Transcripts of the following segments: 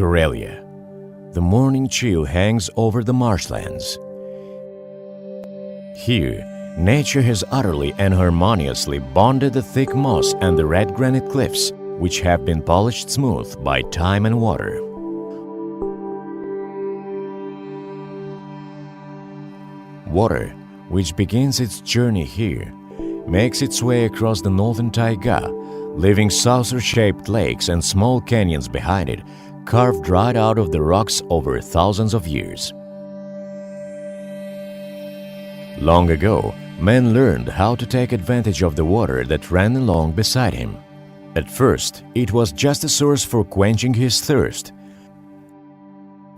Karelia. The morning chill hangs over the marshlands. Here, nature has utterly and harmoniously bonded the thick moss and the red granite cliffs, which have been polished smooth by time and water. Water, which begins its journey here, makes its way across the northern taiga, leaving saucer-shaped lakes and small canyons behind it, carved right out of the rocks over thousands of years. Long ago, man learned how to take advantage of the water that ran along beside him. At first, it was just a source for quenching his thirst.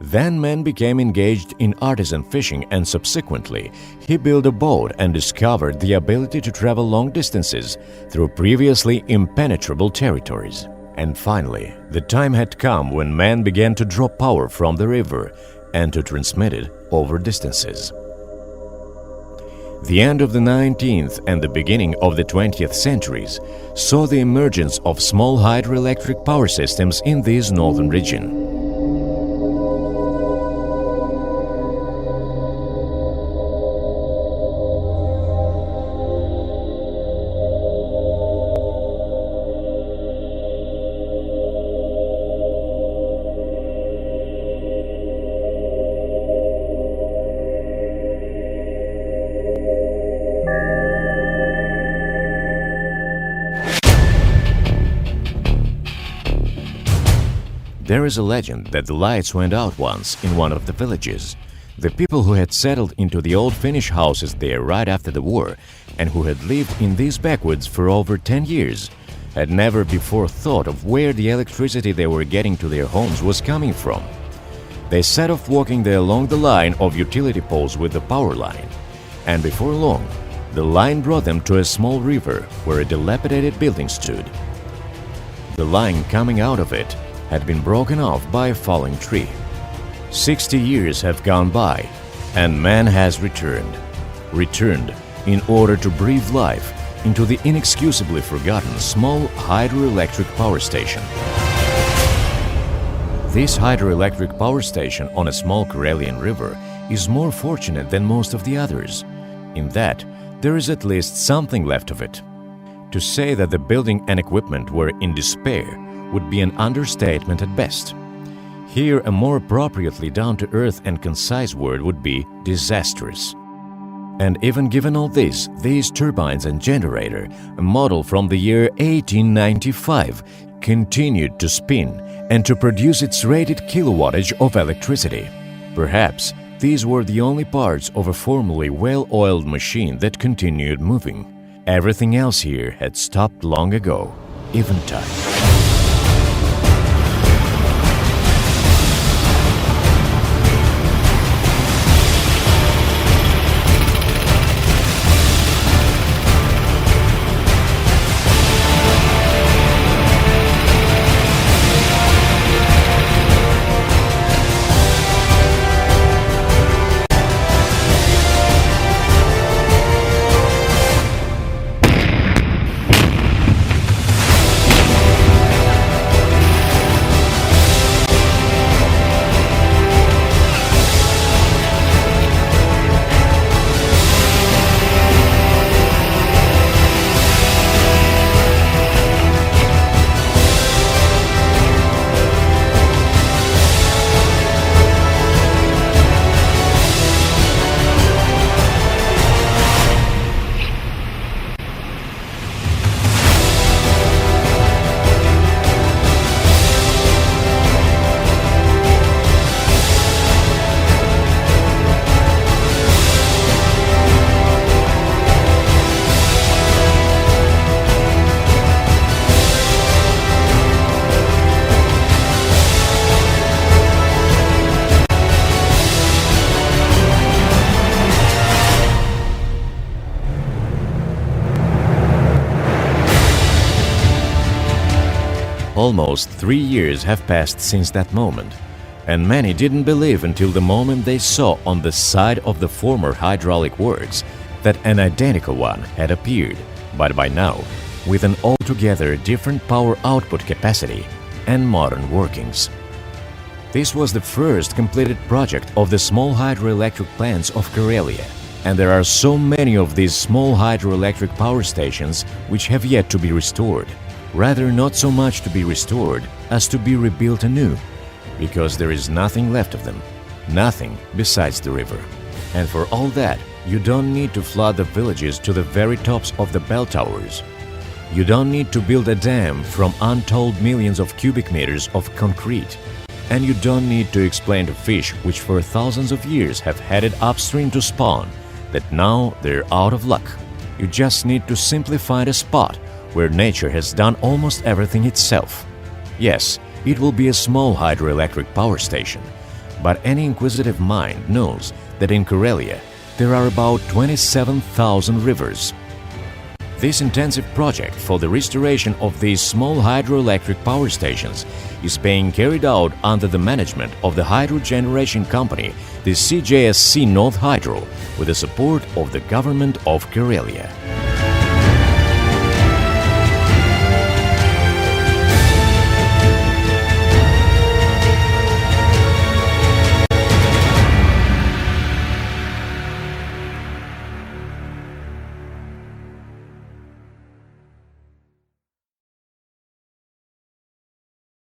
Then man became engaged in artisan fishing, and subsequently, he built a boat and discovered the ability to travel long distances through previously impenetrable territories. And finally, the time had come when man began to draw power from the river and to transmit it over distances. The end of the 19th and the beginning of the 20th centuries saw the emergence of small hydroelectric power systems in this northern region. There is a legend that the lights went out once in one of the villages. The people who had settled into the old Finnish houses there right after the war and who had lived in these backwoods for over 10 years had never before thought of where the electricity they were getting to their homes was coming from. They set off walking there along the line of utility poles with the power line, and before long, the line brought them to a small river where a dilapidated building stood. The line coming out of it had been broken off by a falling tree. 60 years have gone by, and man has returned in order to breathe life into the inexcusably forgotten small hydroelectric power station. This hydroelectric power station on a small Karelian river is more fortunate than most of the others, in that there is at least something left of it. To say that the building and equipment were in despair would be an understatement at best. Here, a more appropriately down-to-earth and concise word would be disastrous. And even given all this, these turbines and generator, a model from the year 1895, continued to spin and to produce its rated kilowattage of electricity. Perhaps these were the only parts of a formerly well-oiled machine that continued moving. Everything else here had stopped long ago, even time. Almost 3 years have passed since that moment, and many didn't believe until the moment they saw on the side of the former hydraulic works that an identical one had appeared, but by now, with an altogether different power output capacity and modern workings. This was the first completed project of the small hydroelectric plants of Karelia. And there are so many of these small hydroelectric power stations which have yet to be restored. Rather, not so much to be restored as to be rebuilt anew, because there is nothing left of them, nothing besides the river. And for all that, you don't need to flood the villages to the very tops of the bell towers. You don't need to build a dam from untold millions of cubic meters of concrete. And you don't need to explain to fish which for thousands of years have headed upstream to spawn that now they're out of luck. You just need to simply find a spot where nature has done almost everything itself. Yes, it will be a small hydroelectric power station, but any inquisitive mind knows that in Karelia there are about 27,000 rivers. This intensive project for the restoration of these small hydroelectric power stations is being carried out under the management of the hydro generation company, the CJSC North Hydro, with the support of the government of Karelia.